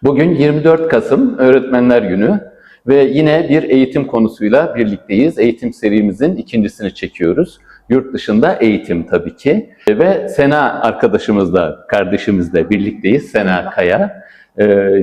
Bugün 24 Kasım Öğretmenler Günü ve yine bir eğitim konusuyla birlikteyiz. Eğitim serimizin ikincisini çekiyoruz. Yurt dışında eğitim tabii ki. Ve Sena arkadaşımızla, kardeşimizle birlikteyiz. Sena Kaya.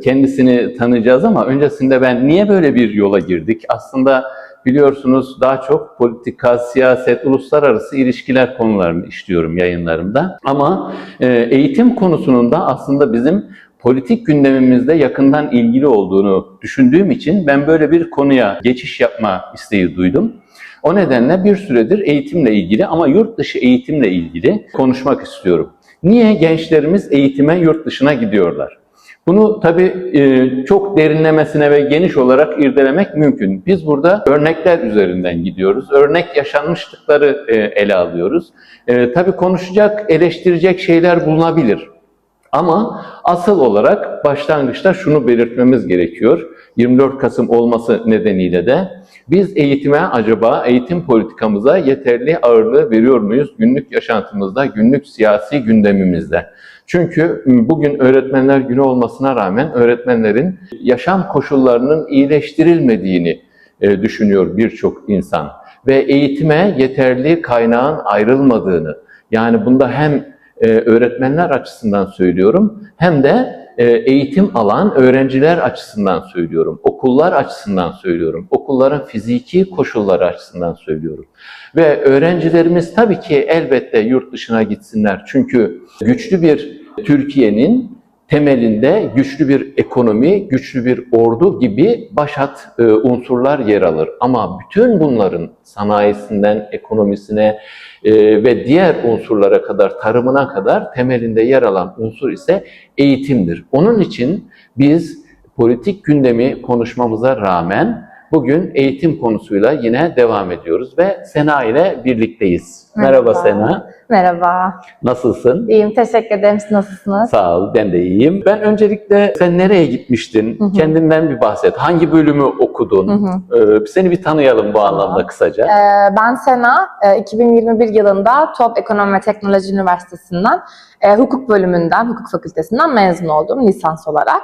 Kendisini tanıyacağız ama öncesinde niye böyle bir yola girdik? Aslında biliyorsunuz daha çok politika, siyaset, uluslararası ilişkiler konularını işliyorum yayınlarımda. Ama eğitim konusunun da aslında bizim politik gündemimizde yakından ilgili olduğunu düşündüğüm için ben böyle bir konuya geçiş yapma isteği duydum. O nedenle bir süredir eğitimle ilgili ama yurt dışı eğitimle ilgili konuşmak istiyorum. Niye gençlerimiz eğitime yurt dışına gidiyorlar? Bunu tabii çok derinlemesine ve geniş olarak irdelemek mümkün. Biz burada örnekler üzerinden gidiyoruz. Örnek yaşanmışlıkları ele alıyoruz. Tabii konuşacak, eleştirecek şeyler bulunabilir. Ama asıl olarak başlangıçta şunu belirtmemiz gerekiyor. 24 Kasım olması nedeniyle de biz eğitime acaba eğitim politikamıza yeterli ağırlığı veriyor muyuz günlük yaşantımızda, günlük siyasi gündemimizde? Çünkü bugün Öğretmenler Günü olmasına rağmen öğretmenlerin yaşam koşullarının iyileştirilmediğini düşünüyor birçok insan. Ve eğitime yeterli kaynağın ayrılmadığını, yani bunda hem öğretmenler açısından söylüyorum hem de eğitim alan öğrenciler açısından söylüyorum, okullar açısından söylüyorum, okulların fiziki koşulları açısından söylüyorum. Ve öğrencilerimiz tabii ki elbette yurt dışına gitsinler. Çünkü güçlü bir Türkiye'nin temelinde güçlü bir ekonomi, güçlü bir ordu gibi başat unsurlar yer alır. Ama bütün bunların sanayisinden ekonomisine ve diğer unsurlara kadar, tarımına kadar temelinde yer alan unsur ise eğitimdir. Onun için biz politik gündemi konuşmamıza rağmen bugün eğitim konusuyla yine devam ediyoruz ve Sena ile birlikteyiz. Merhaba Sena. Merhaba. Nasılsın? İyiyim, teşekkür ederim. Siz nasılsınız? Sağ ol, ben de iyiyim. Ben öncelikle sen nereye gitmiştin? Kendinden bir bahset. Hangi bölümü okudun? Seni bir tanıyalım bu anlamda kısaca. Ben Sena, 2021 yılında TOP Ekonomi ve Teknoloji Üniversitesi'nden hukuk bölümünden, hukuk fakültesinden mezun oldum lisans olarak.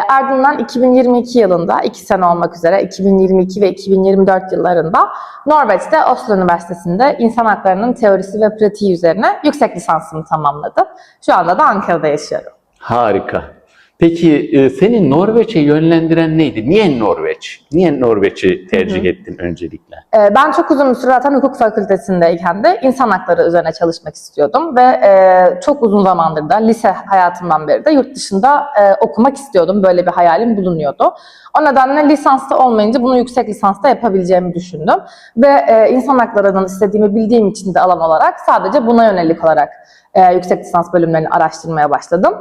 Ardından 2022 yılında, 2 sene olmak üzere 2022 ve 2024 yıllarında Norveç'te Oslo Üniversitesi'nde insan haklarının teorisi ve pratiği üzerine yüksek lisansımı tamamladım. Şu anda da Ankara'da yaşıyorum. Harika. Peki seni Norveç'e yönlendiren neydi? Niye Norveç? Niye Norveç'i tercih ettin öncelikle? Ben çok uzun bir süre zaten hukuk fakültesindeyken de insan hakları üzerine çalışmak istiyordum ve çok uzun zamandır da lise hayatımdan beri de yurt dışında okumak istiyordum. Böyle bir hayalim bulunuyordu. O nedenle lisansta olmayınca bunu yüksek lisansta yapabileceğimi düşündüm ve insan haklarının istediğimi bildiğim için de alan olarak sadece buna yönelik olarak yüksek lisans bölümlerini araştırmaya başladım.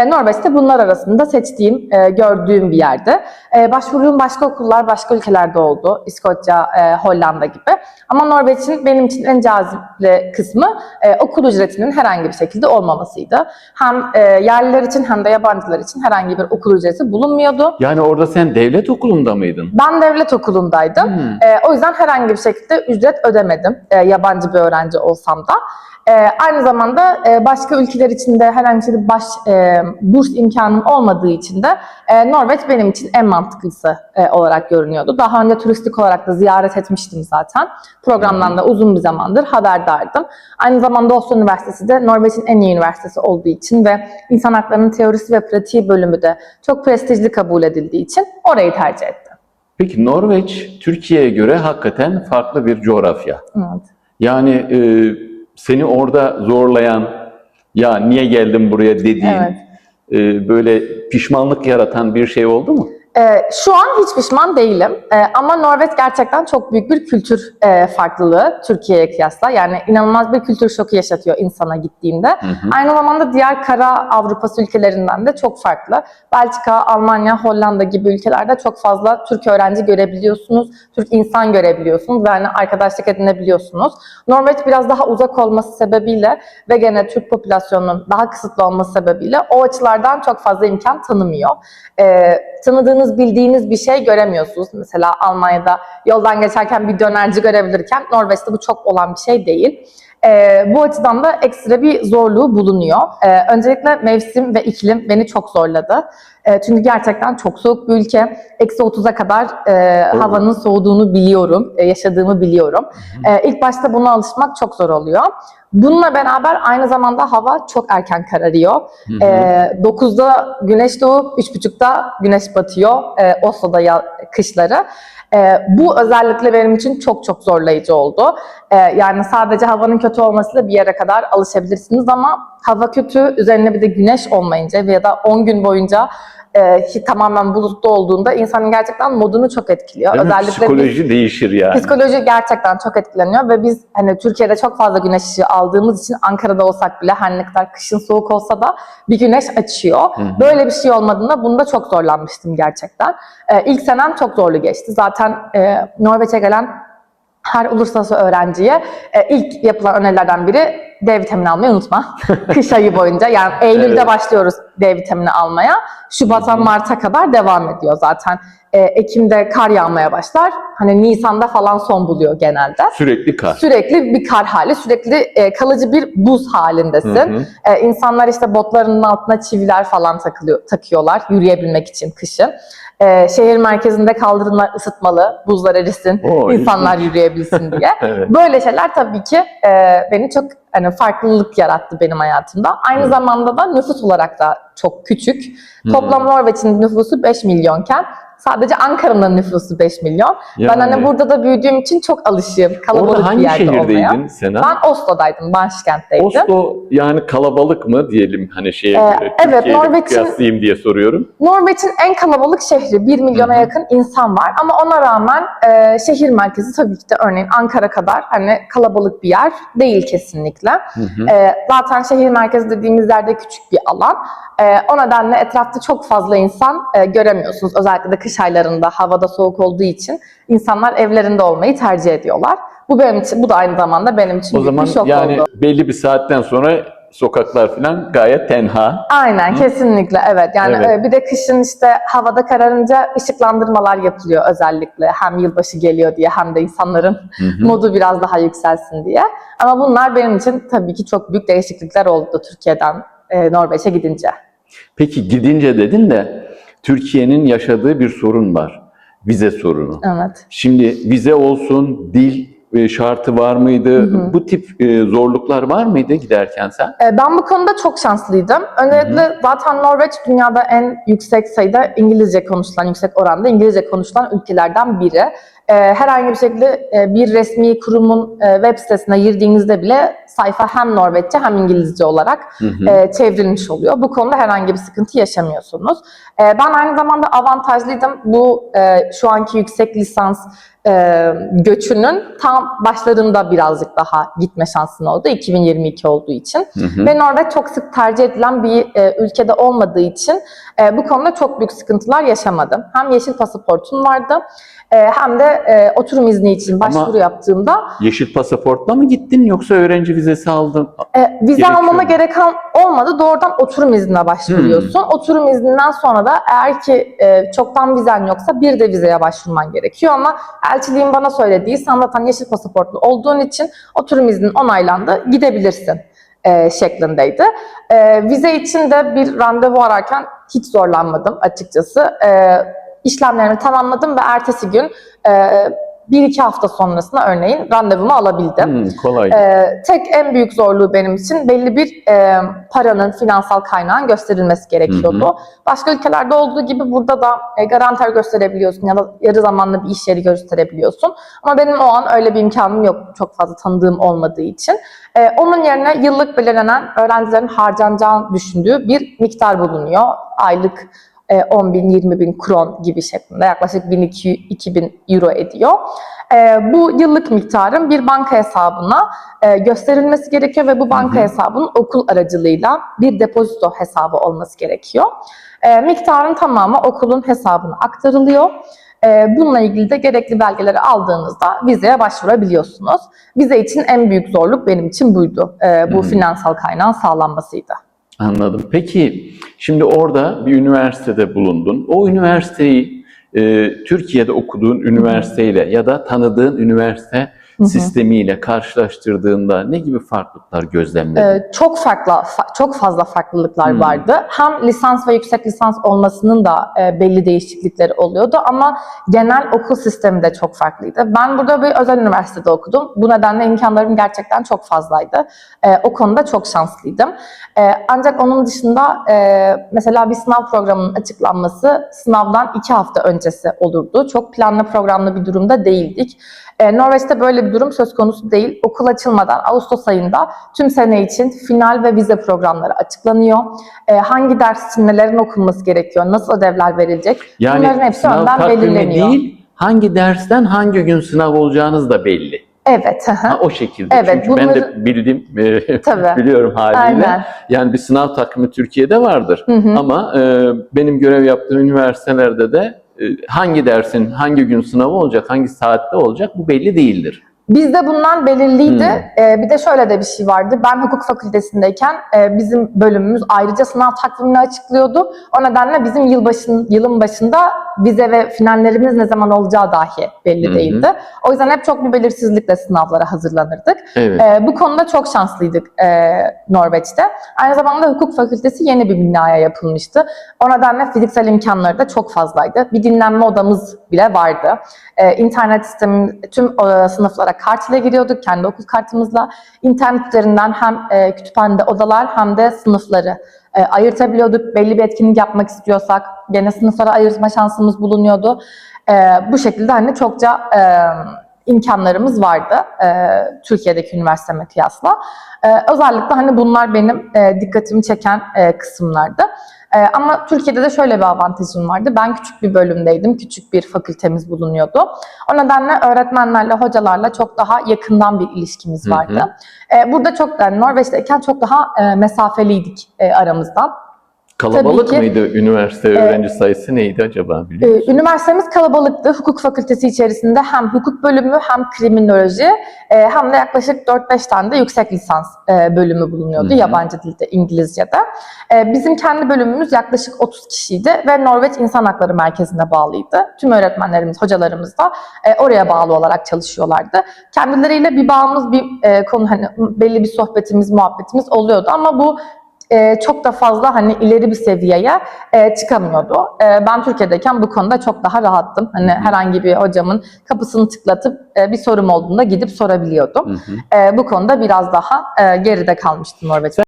Norveç'te bunlar arasında seçtiğim, gördüğüm bir yerde. Başvurduğum başka okullar başka ülkelerde oldu. İskoçya, Hollanda gibi. Ama Norveç'in benim için en cazip kısmı okul ücretinin herhangi bir şekilde olmamasıydı. Hem yerliler için hem de yabancılar için herhangi bir okul ücreti bulunmuyordu. Yani orada sen devlet okulunda mıydın? Ben devlet okulundaydım. O yüzden herhangi bir şekilde ücret ödemedim. Yabancı bir öğrenci olsam da. Aynı zamanda başka ülkeler için de herhangi bir burs imkanım olmadığı için de Norveç benim için en mantıklısı olarak görünüyordu. Daha önce turistik olarak da ziyaret etmiştim zaten. Programdan da uzun bir zamandır haberdardım. Aynı zamanda Oslo Üniversitesi de Norveç'in en iyi üniversitesi olduğu için ve insan haklarının teorisi ve pratiği bölümü de çok prestijli kabul edildiği için orayı tercih ettim. Peki Norveç, Türkiye'ye göre hakikaten farklı bir coğrafya. Evet. Yani seni orada zorlayan, ya niye geldim buraya dediğin, böyle pişmanlık yaratan bir şey oldu mu? Şu an hiç pişman değilim ama Norveç gerçekten çok büyük bir kültür farklılığı Türkiye'ye kıyasla. Yani inanılmaz bir kültür şoku yaşatıyor insana gittiğinde. Aynı zamanda diğer kara Avrupası ülkelerinden de çok farklı. Belçika, Almanya, Hollanda gibi ülkelerde çok fazla Türk öğrenci görebiliyorsunuz, Türk insan görebiliyorsunuz ve yani arkadaşlık edinebiliyorsunuz. Norveç biraz daha uzak olması sebebiyle ve gene Türk popülasyonunun daha kısıtlı olması sebebiyle o açılardan çok fazla imkan tanımıyor. Tanıdığınız, bildiğiniz bir şey göremiyorsunuz. Mesela Almanya'da yoldan geçerken bir dönerci görebilirken Norveç'te bu çok olan bir şey değil. Bu açıdan da ekstra bir zorluğu bulunuyor. Öncelikle mevsim ve iklim beni çok zorladı. Çünkü gerçekten çok soğuk bir ülke. -30'a kadar havanın soğuduğunu biliyorum, yaşadığımı biliyorum. İlk başta buna alışmak çok zor oluyor. Bununla beraber aynı zamanda hava çok erken kararıyor. 9'da güneş doğup 3.30'da güneş batıyor Oslo'da kışları. Bu özellikle benim için çok çok zorlayıcı oldu. Yani sadece havanın kötü olmasıyla bir yere kadar alışabilirsiniz ama hava kötü, üzerine bir de güneş olmayınca ya da 10 gün boyunca tamamen bulutlu olduğunda insanın gerçekten modunu çok etkiliyor. Değil mi? Özellikle Psikoloji değişir yani. psikoloji gerçekten çok etkileniyor ve biz hani Türkiye'de çok fazla güneş ışığı aldığımız için Ankara'da olsak bile her ne kadar kışın soğuk olsa da bir güneş açıyor. Böyle bir şey olmadığında bunda çok zorlanmıştım gerçekten. İlk senem çok zorlu geçti. Zaten Norveç'e gelen her uluslararası öğrenciye ilk yapılan önerilerden biri D vitamini almayı unutma. Kış ayı boyunca yani Eylül'de başlıyoruz D vitamini almaya. Şubat'tan Mart'a kadar devam ediyor zaten. Ekim'de kar yağmaya başlar. Hani Nisan'da falan son buluyor genelde. Sürekli kar. Sürekli bir kar hali, sürekli kalıcı bir buz halindesin. İnsanlar işte botlarının altına çiviler falan takıyorlar yürüyebilmek için kışın. Şehir merkezinde kaldırımlar ısıtmalı, buzlar erisin, insanlar yürüyebilsin diye. Evet. Böyle şeyler tabii ki beni çok farklılık yarattı benim hayatımda. Aynı zamanda da nüfus olarak da çok küçük. Toplam Norveç'in nüfusu 5 milyonken sadece Ankara'nın nüfusu 5 milyon. Yani. Ben bürdüğüm da büyüdüğüm için çok alışığım kalabalık Orada hangi bir yerde olmaya. şehirdeydin Sena? Ben Oslo'daydım, başkentteydim. Oslo yani kalabalık mı diyelim hani şeye göre? Evet, Türkiye'yle kıyaslayayım diye soruyorum. Norveç'in en kalabalık şehri. 1 milyona yakın insan var ama ona rağmen şehir merkezi tabii ki de örneğin Ankara kadar hani kalabalık bir yer değil kesinlikle. Zaten şehir merkezi dediğimiz yerde küçük bir alan. O nedenle etrafta çok fazla insan göremiyorsunuz. Özellikle de kış aylarında havada soğuk olduğu için insanlar evlerinde olmayı tercih ediyorlar. Bu benim için, bu da aynı zamanda benim için büyük bir şok oldu. O zaman yani belli bir saatten sonra sokaklar falan gayet tenha. Aynen, kesinlikle evet. Yani bir de kışın işte havada kararınca ışıklandırmalar yapılıyor özellikle. Hem yılbaşı geliyor diye hem de insanların modu biraz daha yükselsin diye. Ama bunlar benim için tabii ki çok büyük değişiklikler oldu Türkiye'den Norveç'e gidince. Peki gidince dedin de Türkiye'nin yaşadığı bir sorun var. Vize sorunu. Evet. Şimdi vize olsun, dil şartı var mıydı? Bu tip zorluklar var mıydı giderken sen? Ben bu konuda çok şanslıydım. Öncelikle zaten Norveç dünyada en yüksek sayıda İngilizce konuşulan, yüksek oranda İngilizce konuşulan ülkelerden biri. Herhangi bir şekilde bir resmi kurumun web sitesine girdiğinizde bile sayfa hem Norveççe hem İngilizce olarak çevrilmiş oluyor. Bu konuda herhangi bir sıkıntı yaşamıyorsunuz. Ben aynı zamanda avantajlıydım. Bu şu anki yüksek lisans göçünün tam başlarında birazcık daha gitme şansın oldu. 2022 olduğu için. Ve Norveç çok sık tercih edilen bir ülkede olmadığı için bu konuda çok büyük sıkıntılar yaşamadım. Hem yeşil pasaportum vardı hem de oturum izni için başvuru yaptığımda... Yeşil pasaportla mı gittin yoksa öğrenci vizesi aldın? Vize almama gereken olmadı. Doğrudan oturum iznine başvuruyorsun. Oturum izninden sonra da eğer ki çoktan vizen yoksa bir de vizeye başvurman gerekiyor ama elçiliğin bana söylediği sen zaten yeşil pasaportlu olduğun için oturum iznin onaylandı, gidebilirsin şeklindeydi. Vize için de bir randevu ararken hiç zorlanmadım açıkçası. İşlemlerimi tamamladım ve ertesi gün 1-2 hafta sonrasında örneğin randevumu alabildim. Kolay. Tek en büyük zorluğu benim için belli bir paranın, finansal kaynağın gösterilmesi gerekiyordu. Başka ülkelerde olduğu gibi burada da garanter gösterebiliyorsun ya da yarı zamanlı bir iş yeri gösterebiliyorsun. Ama benim o an öyle bir imkanım yok çok fazla tanıdığım olmadığı için. Onun yerine yıllık belirlenen öğrencilerin harcanacağını düşündüğü bir miktar bulunuyor. Aylık 10.000-20.000 kron gibi şeklinde yaklaşık 1.200-2.000 euro ediyor. Bu yıllık miktarın bir banka hesabına gösterilmesi gerekiyor ve bu banka hesabının okul aracılığıyla bir depozito hesabı olması gerekiyor. Miktarın tamamı okulun hesabına aktarılıyor. Bununla ilgili de gerekli belgeleri aldığınızda vizeye başvurabiliyorsunuz. Vize için en büyük zorluk benim için buydu. Bu finansal kaynağın sağlanmasıydı. Anladım. Peki şimdi orada bir üniversitede bulundun. O üniversiteyi Türkiye'de okuduğun üniversiteyle ya da tanıdığın üniversite sistemiyle karşılaştırdığında ne gibi farklılıklar gözlemledin? Çok fazla farklılıklar vardı. Hem lisans ve yüksek lisans olmasının da belli değişiklikleri oluyordu ama genel okul sistemi de çok farklıydı. Ben burada bir özel üniversitede okudum. Bu nedenle imkanlarım gerçekten çok fazlaydı. O konuda çok şanslıydım. Ancak onun dışında mesela bir sınav programının açıklanması sınavdan 2 hafta öncesi olurdu. Çok planlı programlı bir durumda değildik. Norveç'te böyle bir durum söz konusu değil. Okul açılmadan Ağustos ayında tüm sene için final ve vize programları açıklanıyor. Hangi ders için nelerin okunması gerekiyor, nasıl ödevler verilecek, Yani bunların hepsi sınav önden takvimi belirleniyor. değil, hangi dersten hangi gün sınav olacağınız da belli. Evet. Ha, o şekilde. Evet, Çünkü ben de bildim, Tabii. biliyorum haliyle. Aynen. Yani bir sınav takvimi Türkiye'de vardır. Ama benim görev yaptığım üniversitelerde de hangi dersin hangi gün sınavı olacak, hangi saatte olacak bu belli değildir. Bizde bunlar belirliydi. Bir de şöyle de bir şey vardı. Ben hukuk fakültesindeyken bizim bölümümüz ayrıca sınav takvimini açıklıyordu. O nedenle bizim yılın başında vize ve finallerimiz ne zaman olacağı dahi belli değildi. O yüzden hep çok bir belirsizlikle sınavlara hazırlanırdık. Evet. Bu konuda çok şanslıydık Norveç'te. Aynı zamanda hukuk fakültesi yeni bir binaya yapılmıştı. O nedenle fiziksel imkanları da çok fazlaydı. Bir dinlenme odamız bile vardı. İnternet sistemi tüm sınıflara kart ile giriyorduk, kendi okul kartımızla. İnternet üzerinden hem kütüphanede odalar hem de sınıfları ayırtabiliyorduk. Belli bir etkinlik yapmak istiyorsak gene sınıflara ayırma şansımız bulunuyordu. Bu şekilde hani çokça imkanlarımız vardı Türkiye'deki üniversiteme kıyasla. Özellikle hani bunlar benim dikkatimi çeken kısımlardı. Ama Türkiye'de de şöyle bir avantajım vardı. Ben küçük bir bölümdeydim, küçük bir fakültemiz bulunuyordu. O nedenle öğretmenlerle, hocalarla çok daha yakından bir ilişkimiz vardı. Burada yani Norveç'teyken çok daha mesafeliydik aramızdan. Kalabalık mıydı üniversite öğrenci sayısı neydi acaba biliyor musun? Üniversitemiz kalabalıktı. Hukuk fakültesi içerisinde hem hukuk bölümü hem kriminoloji hem de yaklaşık 4-5 tane de yüksek lisans bölümü bulunuyordu. Yabancı dilde, İngilizce'de. Bizim kendi bölümümüz yaklaşık 30 kişiydi ve Norveç İnsan Hakları Merkezi'ne bağlıydı. Tüm öğretmenlerimiz, hocalarımız da oraya bağlı olarak çalışıyorlardı. Kendileriyle bir bağımız, bir konu, hani belli bir sohbetimiz, muhabbetimiz oluyordu ama bu çok da fazla hani ileri bir seviyeye çıkamıyordu. Ben Türkiye'deyken bu konuda çok daha rahattım. Hani herhangi bir hocamın kapısını tıklatıp bir sorum olduğunda gidip sorabiliyordum. Bu konuda biraz daha geride kalmıştım Norveç'te.